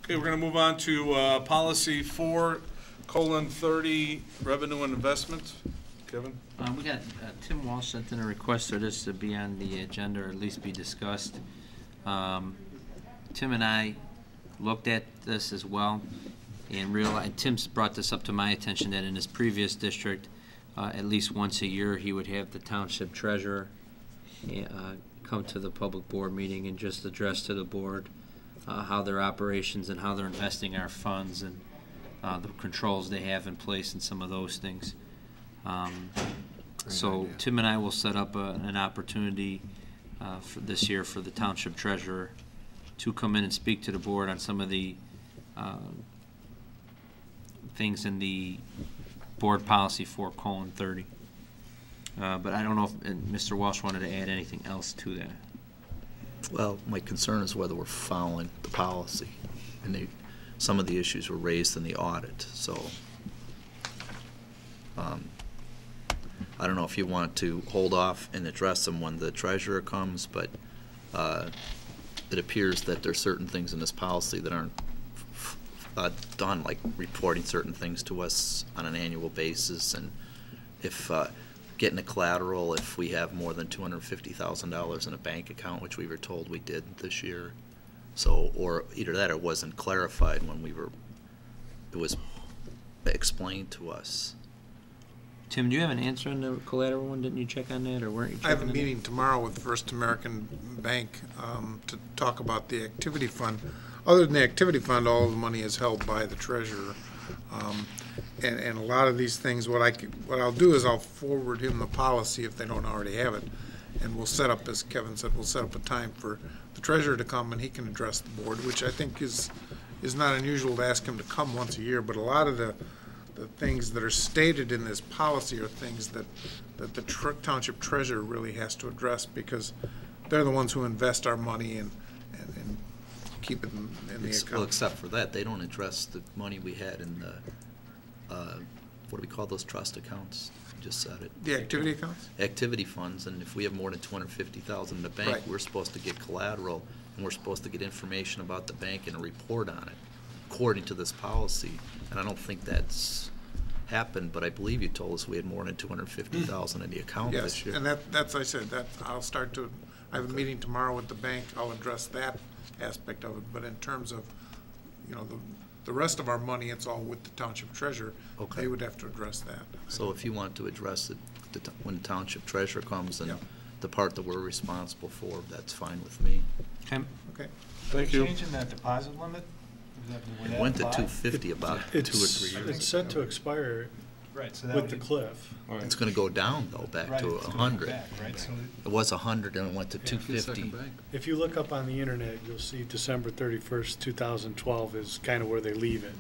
Okay, we're going to move on to policy 4:30, revenue and investment. Kevin? We got Tim Walsh sent in a request for this to be on the agenda or at least be discussed. Tim and I looked at this as well and realized, Tim's brought this up to my attention, that in his previous district, at least once a year, he would have the township treasurer come to the public board meeting and just address to the board how their operations and how they're investing our funds and the controls they have in place and some of those things. So Tim and I will set up an opportunity for this year for the township treasurer to come in and speak to the board on some of the things in the board policy 4:30. But I don't know if Mr. Walsh wanted to add anything else to that. Well, my concern is whether we're following the policy, and some of the issues were raised in the audit. So I don't know if you want to hold off and address them when the treasurer comes, but it appears that there are certain things in this policy that aren't done, like reporting certain things to us on an annual basis, and if getting a collateral if we have more than $250,000 in a bank account, which we were told we did this year. So, or either that or it wasn't clarified when it was explained to us. Tim, do you have an answer on the collateral one? Didn't you check on that, or weren't you checking? I have a meeting tomorrow with First American Bank to talk about the activity fund. Other than the activity fund, all of the money is held by the treasurer. And a lot of these things, what I'll do is I'll forward him the policy if they don't already have it, and we'll set up, as Kevin said, we'll set up a time for the treasurer to come and he can address the board, which I think is not unusual to ask him to come once a year. But a lot of the things that are stated in this policy are things that the township treasurer really has to address, because they're the ones who invest our money and keep it in the account. Well, except for that, they don't address the money we had in the what do we call those trust accounts? You just said it. The activity accounts? Activity funds, and if we have more than $250,000 in the bank, right, we're supposed to get collateral, and we're supposed to get information about the bank and a report on it, according to this policy. And I don't think that's happened, but I believe you told us we had more than $250,000 in the account this year. Yes, and that's I said that I'll start to. I have a meeting tomorrow with the bank. I'll address that aspect of it. But in terms of, the rest of our money, it's all with the township treasurer. Okay. They would have to address that. So if you want to address it when the township treasurer comes and the part that we're responsible for, that's fine with me. Okay. Okay. Thank you. Changing that deposit limit? It went to 250 about 2 or 3 years It's set to expire Right, so that with would the be- cliff. All right. It's going to go down, though, back Right, to it's gonna go 100. back, right? So It was 100 and it went to 250. If you look up on the internet, you'll see December 31st, 2012 is kind of where they leave it.